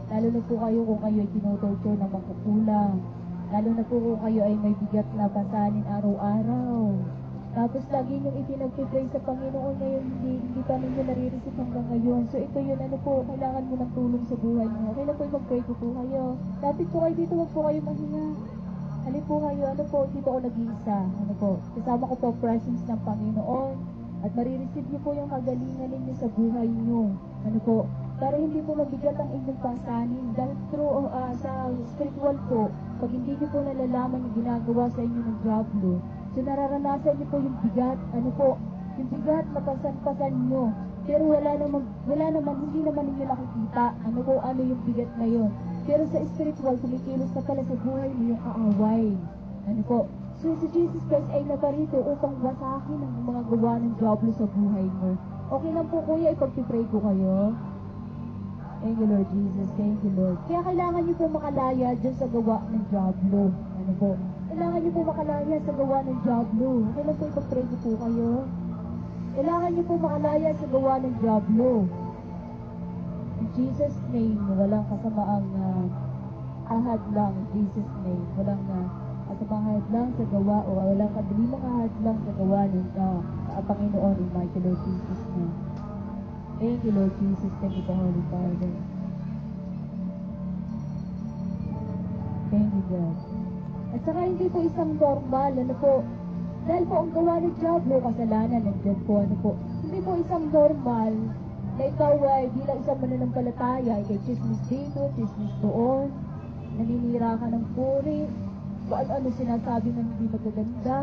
Lalo na po kayo kung kayo ay tinotorture ng mangkukulang. Lalo na po kung kayo ay may bigat na pasanin araw-araw. Tapos lagi niyong ipinagpipray sa Panginoon ngayon, hindi pa ninyo nare-receive hanggang ngayon. So ito yun, ano po, kailangan mo ng tulong sa buhay mo. Okay na po, mag-pray ko po kayo. Lapit po kayo dito, wag po kayo mahinga. Halip po kayo, ano po, dito ako nag-iisa. Ano po, kasama ko po presence ng Panginoon. At marireceive niyo po yung kagalingan ninyo sa buhay niyo. Ano po, para hindi po mabigat ang inyong pasanin. Dahil through, sa spiritual po, pag hindi niyo po nalalaman yung ginagawa sa inyo ng diablo, so nararanasan niyo po yung bigat, ano po, yung bigat na pasan-pasan niyo. Pero wala naman, hindi naman ninyo nakikita, ano po, ano yung bigat na yun. Pero sa spiritual, kumikilos na pala sa buhay niyo yung kaaway. Ano po, so si Jesus Christ ay naparito upang wasakin ang mga gawa ng diablo sa buhay mo. Okay lang po kuya, ipag-pray ko kayo. Thank you Lord Jesus, thank you Lord. Kaya kailangan niyo po makalaya dyan sa gawa ng diablo. Ano po? Kailangan niyo po makalaya sa gawa ng diablo. Okay lang po ipag-pray ko po kayo. Kailangan niyo po makalaya sa gawa ng diablo. In Jesus' name, walang kasamaang ahad lang. In Jesus' name, walang kasamaang ahad lang sa gawa o walang kadilimang ahad lang sa gawa ng Panginoon in mighty Lord Jesus' name. Thank you Lord Jesus, thank you po Holy Father. Thank you God. At saka hindi po isang normal, ano po, dahil po ang gawa ng diablo, kasalanan, nandyan po, ano po, hindi po isang normal, na ikaw ay bilang isang mananampalataya, ikay chismis dito, chismis doon, naninira ka ng puri, kung ano sinasabi ng hindi magaganda,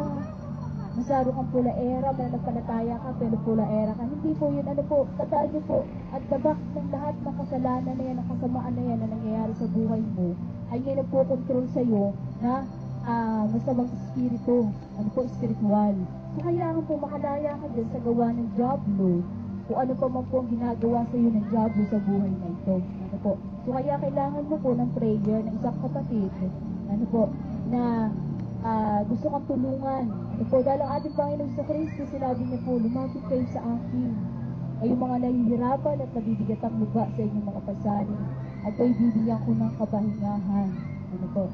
masaro kang pulaera, mananampalataya ka, pero pulaera ka, hindi po yun, ano po, tandaan niyo po, at tabak ng lahat ng kasalanan na yan, ng kasamaan na yan na nangyayari sa buhay mo, ay may nagpo-control sa'yo na masamang espiritu, ano po, spiritual. So, kailangan po makalaya ka dyan sa gawa ng diablo, kung ano pa man po ang ginagawa sa iyo ng diablo sa buhay na ito. Ano po? So, kaya kailangan mo po ng prayer ng isang kapatid, ano po, na gusto kang tulungan. Ano po, dahil ang ating Panginoon sa Kristo, sinabi niya po, lumapit kayo sa akin. Kayong mga nahihirapan at nabibigat ang lupa sa inyong mga pasanin, at kayo bibigyan ko ng kapahingahan. Ano po?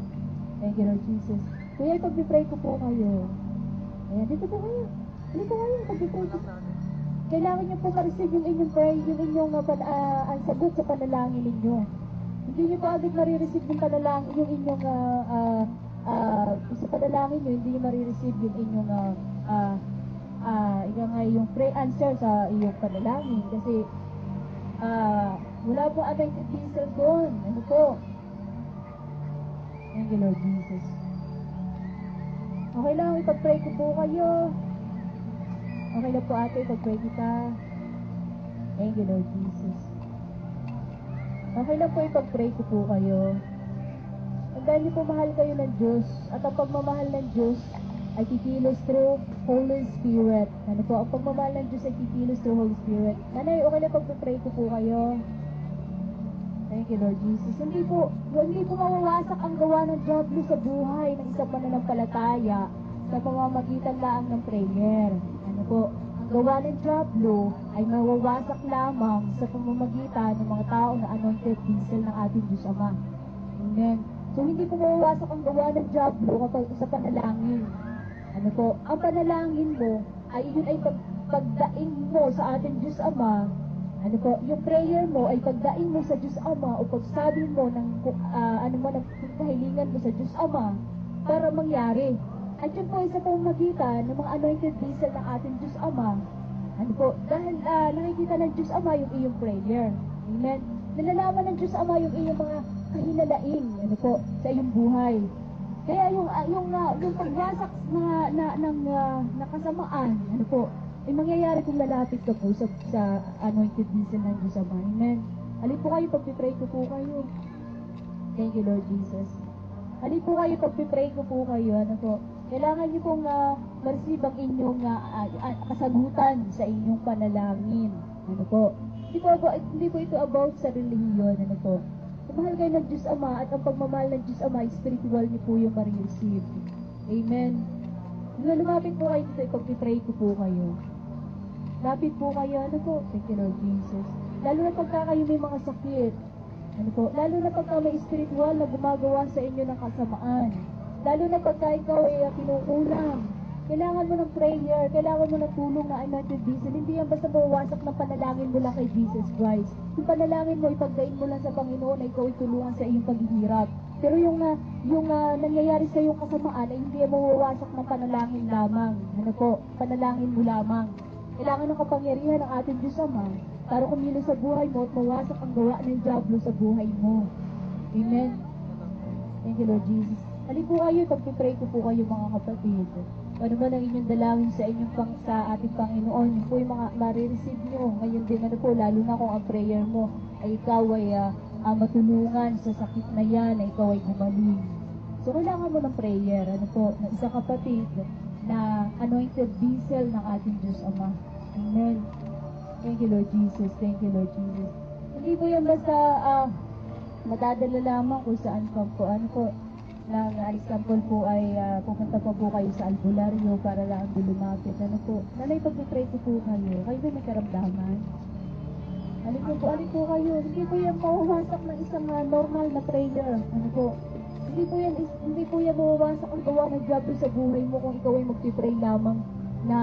Thank you, Lord Jesus. Kuya, ipag-pray ko po kayo. Ayan, dito po kayo. Dito kayo, ipag-pray ko. Kailangan niyo po ma-receive yung inyong prayer, yung inyong ang sagot sa panalangin ninyo. Hindi niyo po agad marireceive yung panalangin, yung inyong sa panalangin niyo, hindi niyo marireceive yung inyong yung pray answer sa iyong panalangin. Kasi wala po anointed diesel doon. Ano po? Thank you, Lord Jesus. Okay lang, ipag-pray ko po kayo. Okay lang po ate, ipag-pray kita. Thank you, Lord Jesus. Okay lang po, ipag-pray ko po kayo. Tandaan niyo po, mahal kayo ng Diyos. At ang pagmamahal ng Diyos ay kikilos through Holy Spirit. Ano po? Ang pagmamahal ng Diyos ay kikilos through Holy Spirit. Nanay, okay lang pag-pray ko po kayo. Thank you, Lord Jesus. Hindi po mawawasak ang gawa ng diablo sa buhay ng isang mananampalataya sa pamamagitan lang ng prayer. Ano po? Ang gawa ng diablo ay mawawasak lamang sa pamamagitan ng mga tao na anointed diesel ng ating Diyos Ama. Amen. So, hindi po mawawasak ang gawa ng diablo kapag sa panalangin. Ano po? Ang panalangin mo ay yun ay pagdaing mo sa ating Diyos Ama. Ano po, yung prayer mo ay pagdaing mo sa Diyos Ama o pagsabi mo ng ng kahilingan mo sa Diyos Ama para mangyari. At yun po ay sa pamamagitan ng mga anointed diesel ng ating Diyos Ama. Ano po, dahil nakikita ng Diyos Ama yung iyong prayer. Amen. Nalalaman ng Diyos Ama yung iyong mga kahinalaing, ano po, sa iyong buhay. Kaya yung pagwasak na kasamaan, ano po, ay mangyayari kung lalapit ka po sa anointed diesel ng Diyos Ama. Amen. Halip po kayo, pag-pray ko po kayo. Thank you, Lord Jesus. Halip po kayo, pag-pray ko po kayo. Ano po, kailangan niyo pong ma-receive ang inyong kasagutan sa inyong panalangin. Ano po, hindi po ito about sa relihiyon. Ano po, mahal kayo ng Diyos Ama at ang pagmamahal ng Diyos Ama, spiritual niyo po yung ma-receive. Amen. Lumapit po kayo dito, ipag-pray ko po kayo. Lapit po kayo, ano po? Thank you, Lord Jesus. Lalo na pagka kayo may mga sakit, Ano po? Lalo na pagka may spiritual na gumagawa sa inyo ng kasamaan. Lalo na pagka ikaw ay kinukulang. Kailangan mo ng prayer, kailangan mo ng tulong na anointed diesel. Hindi yan basta mawawasak ng panalangin mo lang kay Jesus Christ. Yung panalangin mo, ipagdain mo lang sa Panginoon na ikaw ay tulungan sa iyong paghihirap. Pero yung nangyayari sa iyong kasamaan ay hindi yan mawawasak ng panalangin lamang. Ano po? Panalangin mo lamang. Kailangan ng kapangyarihan ng ating Diyos Ama para kumilos sa buhay mo at mawasak ang gawa ng diablo sa buhay mo. Amen. Thank you, Lord Jesus. Halika po kayo, pag-pray ko po kayo mga kapatid. Ano man ang inyong dalangin sa inyong sa ating Panginoon, yun po yung mga marireceive nyo. Ngayon din, ano po, lalo na kung ang prayer mo ay ikaw ay matulungan sa sakit na yan, na ikaw ay gumaling. So, kailangan mo ng prayer, ano po, ng isang kapatid na anointed diesel ng ating Diyos Ama. Amen. Thank you, Lord Jesus. Thank you, Lord Jesus. Hindi po yan basta madadala lamang kung saan pa po, ano po, ng example po ay pupunta pa po kayo sa albularyo para lang lumapit. Ano po? Nanay, pag-pray ko po kayo. Kayo ba may karamdaman? Alin po kayo. Hindi po yan mawawasak ng isang normal na prayer. Ano po? Hindi po yan mawawasak ang gawa ng diablo sa buhay mo kung ikaw ay mag-pray lamang na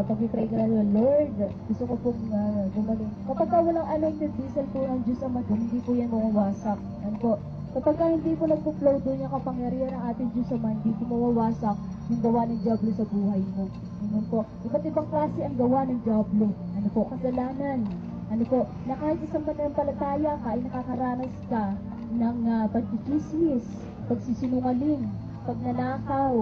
pag-pray ka na, Lord, gusto ko pong gumaling. Kapag walang anointed diesel po ng Diyos Ama, hindi po yan mawawasak. Ano po? Kapag hindi po nagpo-flow doon yung kapangyarihan ng ating Diyos Ama, hindi po mawawasak yung gawa ng diablo sa buhay mo. Ano po? Iba't ibang klase ang gawa ng diablo. Ano po? Kasalanan. Ano po? Na kahit isang mananampalataya ka ay nakakaranas ka ng pagkikismis, pagsisinungaling, pagnanakaw,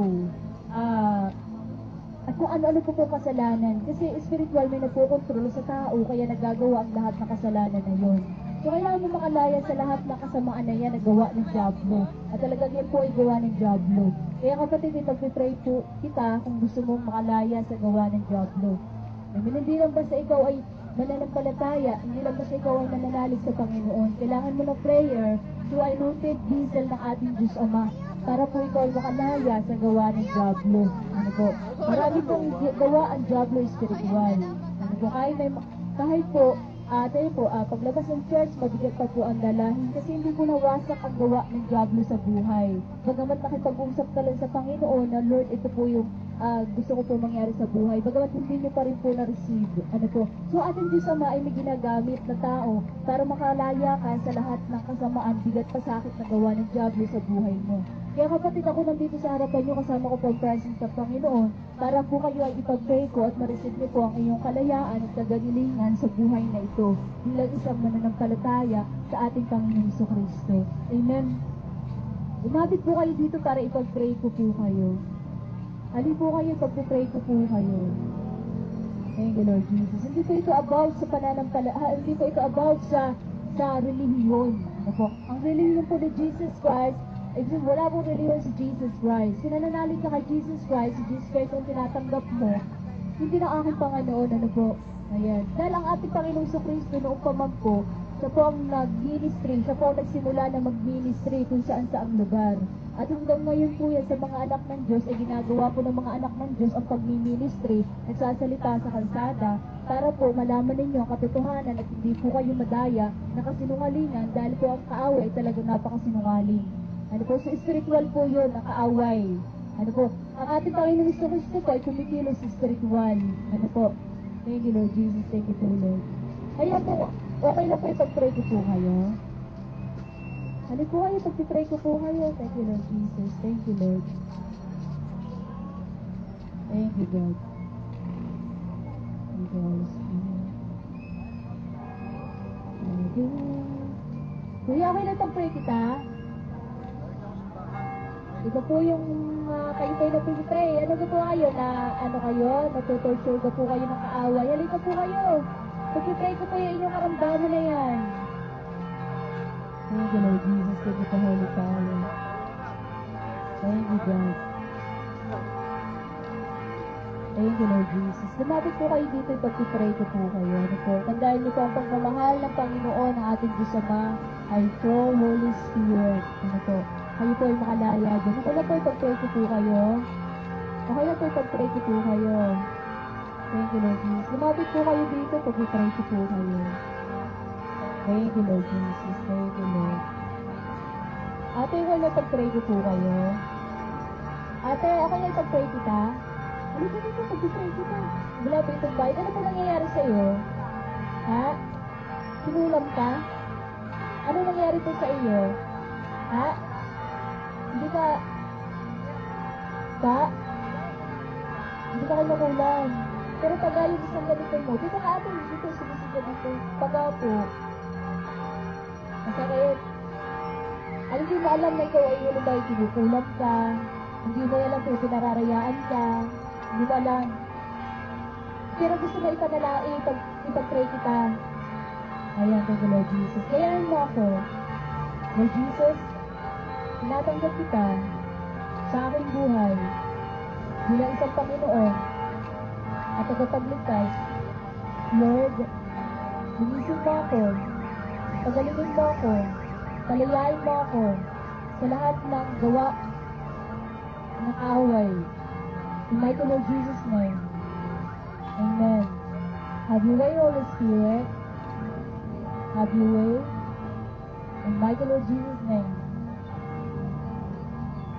at kung ano-ano po kasalanan. Kasi spiritual may nagpokontrol sa tao, kaya nagagawa ang lahat ng kasalanan na yun. So, kailangan mo makalaya sa lahat ng kasamaan na yan na gawa ng diablo. At talagang yan po ay gawa ng diablo. Kaya kapatid, ipag-pray po kita kung gusto mong makalaya sa gawa ng diablo. Hindi lang basta ikaw ay mananampalataya, hindi lang basta ikaw ay nananalig sa Panginoon. Kailangan mo ng prayer to anointed diesel ng ating Diyos Ama para po ikaw ay makalaya sa gawa ng diablo. Ano po? Marami pong gawa ang diablo spiritual. Ano po? Kahit po, tayo po, paglabas ng church, mabigat pa po ang dalahin kasi hindi po nawasak ang gawa ng diablo sa buhay. Bagamat nakipag-usap ka lang sa Panginoon na, Lord, ito po yung gusto ko po mangyari sa buhay. Bagamat hindi nyo pa rin po na-receive. Ano po? So, ating Diyos Ama ay may ginagamit na tao para makalaya ka sa lahat ng kasamaan, bigat pa sakit na gawa ng diablo sa buhay mo. Kaya kapatid, ako nandito sa harapan nyo, kasama ko po ang presence ng Panginoon para po kayo ay ipag-pray ko at ma-receive nyo po ang inyong kalayaan at kagalingan sa buhay na ito bilang isang mananampalataya sa ating Panginoon Jesucristo. Amen. Umabit po kayo dito para ipag-pray ko po kayo. Halin po kayo, pag-pray ko po kayo. Thank you, Lord Jesus. Hindi po ito about sa pananampalataya, hindi po ito about sa relihiyon. Ano po? Ang relihiyon po ni Jesus Christ, wala pong relihiyon si Jesus Christ. Sinananalig ka kay Jesus Christ, si Jesus Christ ang tinatanggap mo, hindi na aking Panginoon, ano po? Ayan. Dahil ang ating Panginoong Jesucristo noong paman po, siya po ang nag-ministry, siya po ang nagsimula na mag-ministry kung saan saang lugar. At hanggang ngayon po yan sa mga anak ng Diyos, ay ginagawa po ng mga anak ng Diyos ang pag-ministry, nagsasalita sa kalsada, para po malaman ninyo ang katotohanan at hindi po kayo madaya na kasinungalingan dahil po ang kaaway ay talagang napakasinungaling. Ano po, so spiritual po yun, ang kaaway. Ano po, ang ating Panginoong Jesucristo po ay kumikilos sa spiritual. Ano po, thank you, Lord Jesus, thank you, Lord. Kaya po, okay na po ipag-pray ko po kayo. Ano po kayo, pag-pray ko po kayo. Thank you, Lord Jesus. Thank you, Lord. Thank you, God. Thank you, Holy Spirit. Thank you. Kuya, okay na pag-pray kita? Ito po yung kayo na pag-pray. Ano po kayo na, natutorture po kayo ng kaaway. Halika po kayo. Pag-pray ko po yung inyong karamdaman na yan. Thank you, Lord Jesus. Thank you, Holy Father. Thank you, God. Thank you, Lord Jesus. Lumapit po kayo dito, pag-pray ko po kayo. Ano po? Tandaan niyo po ang pagmamahal ng Panginoon, ang ating Diyos Ama, ay through Holy Spirit. Ano po? Kayo po ay makalaya dyan. Okay na po, pag-pray ko po kayo. Okay na po, pag-pray ko po kayo. Thank you, Lord Jesus. Lumapit po kayo dito, pag-pray ko po kayo. Thank you, Lord Jesus. Thank you, Lord. Ate, wala pag-pray ko po kayo. Ate, okay na pag-pray kita? Halika dito, pag-pray kita. Wala ba itong bayad? Ano po nangyayari sa'yo? Ha? Sinulam ka? Ano nangyari po sa iyo? Ha? Hindi ka... Ba? Hindi ka kayo nakulang. Pero pag yung isang ganito mo, dito ka ate, dito, sumisig dito. Pag po. Masakit. Hindi mo alam na ikaw ay ano ba, kinukulam ka. Hindi mo alam kung pinararayaan ka. Hindi mo alam. Pero gusto mo ipanalain, ipag-pray kita. Ayan, thank you, Lord Jesus. Kayaan mo ako. Lord Jesus, tinatanggap kita sa aking buhay bilang isang Panginoon at tagapagligtas. Lord, lumisin mo ako, pagalingin mo ako, palayain mo ako sa lahat ng gawa ng away. In my Lord Jesus' name. Amen. Have your way, Holy Spirit. Have your way. In my Lord Jesus' name.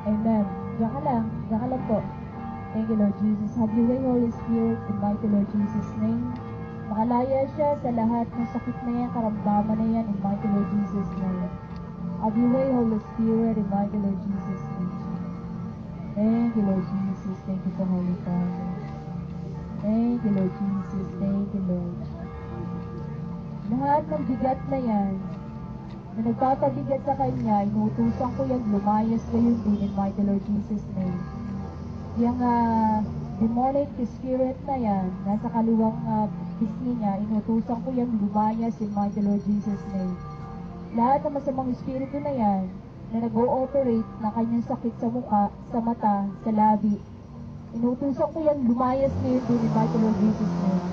Amen. Diyan ka lang. Diyan ka lang po. Thank you, Lord Jesus. Have your way, Holy Spirit. In my Lord Jesus' name. Makalaya siya sa lahat ng sakit na yan, karamdaman na yan. In my Lord Jesus' name. Have your way, Holy Spirit. In my Lord Jesus' name. Thank you, Lord Jesus. Thank you for Holy Father. Thank you, Lord Jesus. Thank you, Lord. Lahat ng bigat na yan, na nagpapabigat sa Kanya, inutusan ko yan, lumayas ngayon din in mighty Lord Jesus' name. Yung demonic spirit na yan, nasa kaliwang pisngi niya, inutusan ko yan, lumayas in mighty Lord Jesus' name. Lahat ng masamang espiritu na yan, na nag-ooperate na kanyang sakit sa mukha, sa mata, sa labi, inutusan ko yan, lumayas ngayon din in mighty Lord Jesus' name.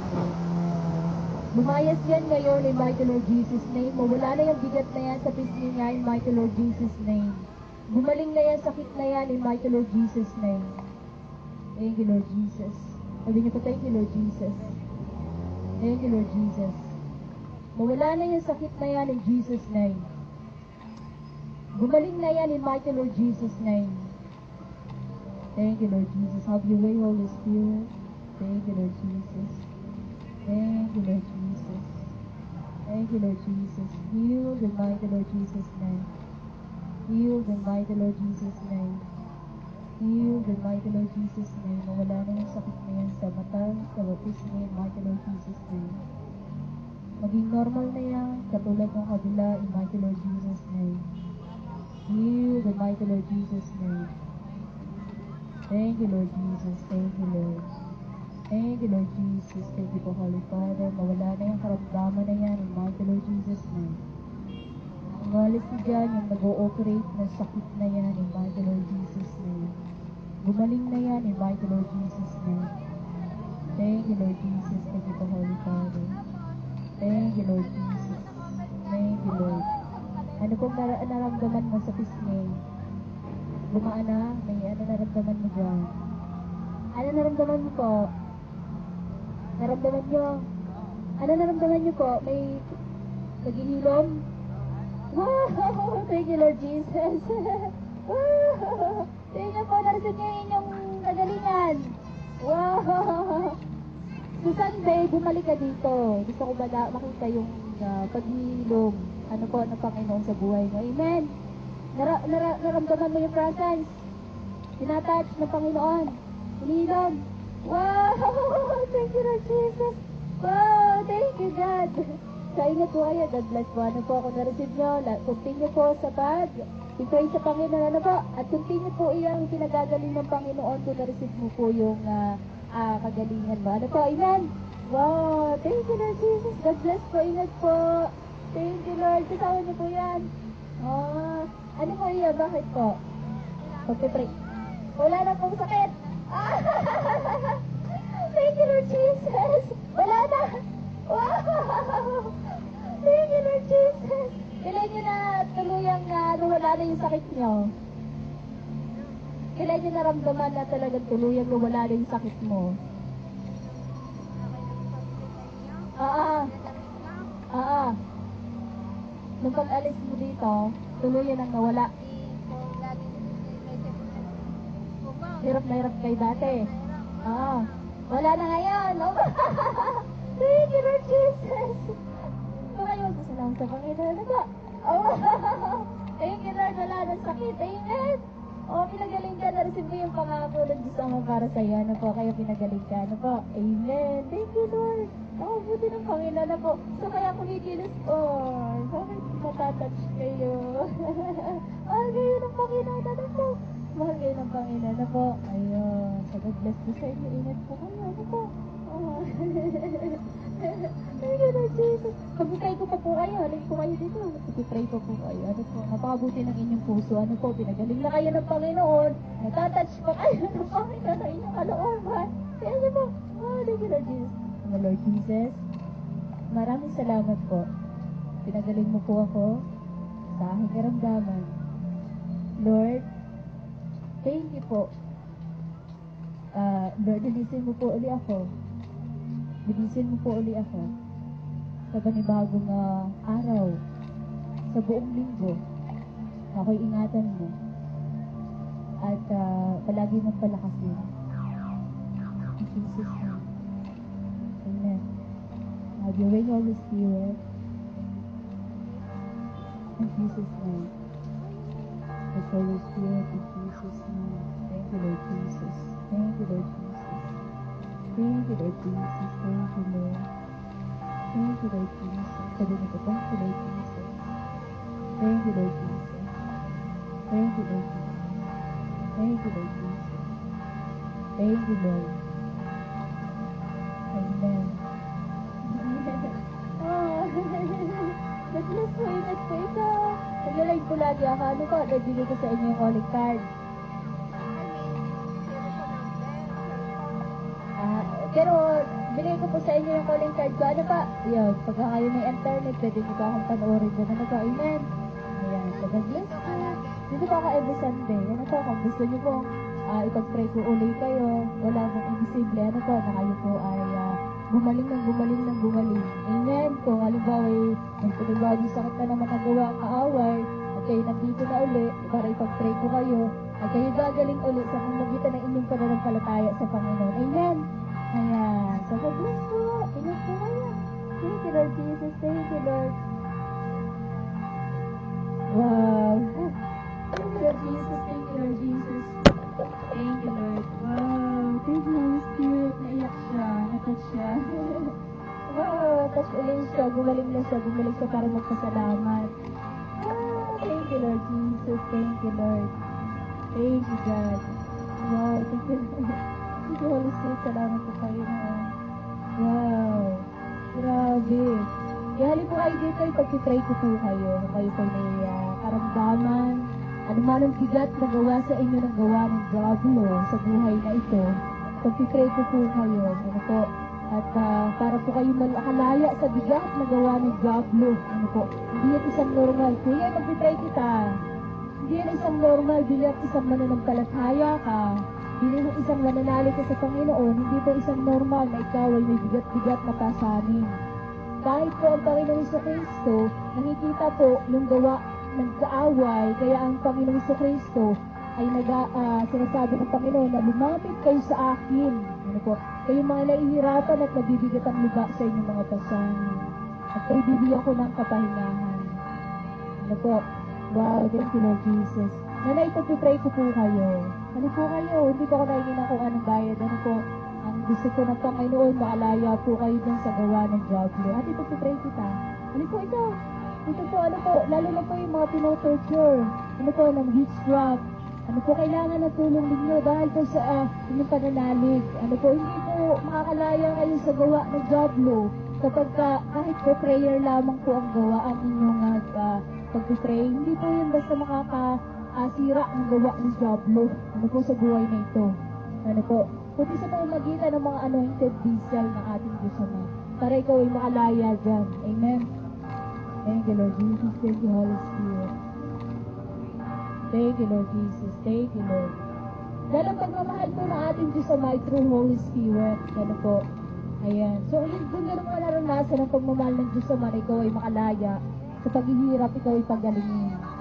Lumayas yan ngayon in mighty Lord Jesus' name. Mawala na yung bigat na yan sa pisngi niya in mighty Lord Jesus' name. Gumaling na yan, sakit na yan in mighty Lord Jesus' name. Thank you, Lord Jesus. Sabi niyo po, thank you, Lord Jesus. Thank you, Lord Jesus. Mawala na yung sakit na yan in Jesus' name. Gumaling na yan in mighty Lord Jesus' name. Thank you, Lord Jesus. Have your way, Holy Spirit. Thank you, Lord Jesus. Thank you, Lord Jesus. Thank you, Lord Jesus. Heal in mighty Lord Jesus' name. Heal in mighty Lord Jesus' name. Heal in mighty Lord Jesus' name. Mawala na yung sakit na yan sa mata, sa wapis niya in mighty Lord Jesus' name. Maging normal na yan, katulad ng kabila in mighty Lord Jesus' name. Heal in mighty Lord Jesus' name. Thank you, Lord Jesus. Thank you, Lord. Thank you, Lord Jesus. Thank you po, Holy Father. Mawala na yung karamdaman na yan in mighty Lord Jesus' name. Umalis na dyan yung nag-ooperate na sakit na yan in mighty Lord Jesus' name. Gumaling na yan in mighty Lord Jesus' name. Thank you, Lord Jesus. Thank you po, Holy Father. Thank you, Lord Jesus. Thank you, Lord. Ano pong naramdaman mo sa pisngi? Gumaan na? May ano naramdaman mo dyan? Ano naramdaman mo po? Naramdaman nyo? Ano naramdaman nyo po? May naghihilom? Wow! Thank you, Lord Jesus. Wow! Thank you po, narinig nyo yung inyong kagalingan. Wow! So Sunday, bumalik ka dito. Gusto ko ba makita yung paghihilom? Ano po ng Panginoon sa buhay nyo? Amen! Naramdaman mo yung presence. Tinatouch ng Panginoon. Hinilom. Wow! Thank you, Lord Jesus. Wow! Thank you, God. Sa inyo po kayo. God bless po. Ano po ako na-receive nyo? Continue po sa i-pray sa Panginoon. Ano po? At continue po iyang pinagagaling ng Panginoon kung na-receive mo po yung kagalingan mo. Ano po? Amen? Wow! Thank you, Lord Jesus. God bless po. Ingat po. Thank you, Lord. Kasama niyo po yan. Oh, ano po iyan? Bakit po? Pagpipray. Wala na pong sakit. Thank you, Lord Jesus. Wala na. Wow. Thank you, Lord Jesus. Kailan nyo na tuluyang nawala na yung sakit nyo? Kailan nyo naramdaman na talagang tuluyang nawala na yung sakit mo? nung pag-alis mo dito, tuluyan ang nawala. Hirap na hirap kayo dati. Oo. Wala na ngayon. No? Thank you, Lord Jesus. Kung kayo magpasalamat sa Panginoon, ano ba? Oh. Thank you, Lord. Wala na sakit. Amen. Oh, pinagaling ka. Na-receive mo yung pangako ng Diyos Ama para sa iyo. Ano po? Kaya pinagaling ka. Ano po? Amen. Thank you, Lord. Oh, buti ng Panginoon na po. So, kaya kumikilos po. Bakit matatouch kayo? Mahal kayo ng Panginoon. Ano po? Mahal kayo ng Panginoon. Ano po? Ayun. So, God bless po sa inyo. Ingat po kayo. Ano po? Oh. Ay, gano'n, Jesus. Pag-pray ko pa po kayo. Halin po kayo dito. Pag-pray po kayo. Ano po? Napakabuti ng inyong puso. Ano po? Pinagaling na kayo ng Panginoon. Natatouch pa kayo ng Panginoon na inyong kalooban. Kaya ano po? Oh, thank you, Lord Jesus. Lord Jesus, maraming salamat po. Pinagaling mo po ako sa aking karamdaman. Lord, thank you po. Lord, linisin mo po uli ako. Linisin mo po uli ako sa panibagong araw, sa buong linggo. Ako'y ingatan mo. At palagi mong palakasin. In Jesus' name. Amen. Have your way, Holy Spirit. In Jesus' name. The Holy Spirit, in Jesus' name. Thank you, Lord Jesus. Thank you, Lord Jesus. Thank you, Lord Jesus. Thank you, Lord. Thank you, Lord Jesus. Sabi nito, thank you, Lord Jesus. Thank you, Lord Jesus. Thank you, Lord Jesus. Thank you, Lord Jesus. Thank you, Lord. Amen. Oh, nag-bless po, ingat po ikaw. Nag-live po lagi ako. Ano po, nagbigay ko sa inyo yung calling card. Pero, binigay ko po sa inyo yung calling card ko. Ano pa? Yan, pagka kayo may internet, pwede nyo pa akong panoorin dyan. Ano po, amen. Ayan, so God-bless po. Dito po ako every Sunday. Ano po, kung gusto nyo po, ipag-pray ko ulit kayo. Wala pong invisible. Ano po, na kayo po ay gumaling ng gumaling ng gumaling. Amen. Kung halimbawa yung sakit na naman nagawa ang kaaway, at kayo nandito na ulit, para ipag-pray ko kayo, at kayo gagaling ulit sa pamamagitan ng inyong pananampalataya sa Panginoon. Amen. Ayan. So, God bless po. Ingat po kayo. Thank you, Lord Jesus. Thank you, Lord. Wow. Thank you, Lord Jesus. Thank you, Lord Jesus. Thank you, Lord. Wow. Thank you, Holy Spirit. Naiyak siya. Natouch siya. Wow. Touch ulit siya. Gumaling na siya. Gumaling siya para magpasalamat. Wow. Thank you, Lord Jesus. Thank you, Lord. Thank you, God. Wow. Thank you, Lord. Thank you, Holy Spirit. Salamat po kayo na. Wow. Grabe. Kaya halip po kayo dito, ipag-pray ko po kayo. Kayo po may karamdaman. Ano man ang bigat na gawa sa inyo ng gawa ng diablo sa buhay na ito. Pag-pray ko po kayo. Ano po? At para po kayo malakalaya sa bigat na gawa ng diablo. Ano po? Hindi yan isang normal. Kuya, mag-pray kita. Hindi yan isang normal. Bilang isang mananampalataya ka. Bilang isang mananalig ka sa Panginoon. Hindi po isang normal na ikaw ay may bigat-bigat na pasanin. Kahit po ang Panginoon Kristo, nakikita po yung gawa ng kaaway, kaya ang Panginoon Kristo ay sinasabi ng Panginoon na lumapit kayo sa akin. Ano po? Kayong mga nahihirapan at nabibigat ang luba sa inyong mga pasanin. At ibibigyan ko ng kapahingahan. Ano po? Wow, thank you, Lord Jesus. Nanay, ipag-pray ko po kayo. Ano po kayo? Hindi po ako nahingin kung anong bayad. Ano po? Ang gusto ko ng Panginoon, makalaya po kayo dyan sa gawa ng diablo. At ipag-pray kita. Ano po ito? Ito po, ano po, lalo na po yung mga pinotorture. Ano po, ng witchcraft. Ano po, kailangan ng tulong ninyo dahil po sa inyong pananalig. Ano po, hindi po makakalaya kayo sa gawa ng diablo. Kapag kahit po prayer lamang po ang gawa ang inyong pag-pray, hindi po yun basta makakasira ang gawa ng diablo. Ano po sa buhay na ito. Ano po, kundi sa pamamagitan ng mga anointed vessel ng ating Diyos Ama. Para ikaw ay makalaya dyan. Amen. Thank you, Lord Jesus. Thank you, Holy Spirit. Thank you, Lord Jesus. Thank you, Lord. Dahil ang pagmamahal po ng ating Diyos Ama ay through Holy Spirit. Ano po? Ayan. So, doon na naman naranasan ang pagmamahal ng Diyos Ama na ikaw ay makalaya. Sa paghihirap, ikaw ay pagalingin.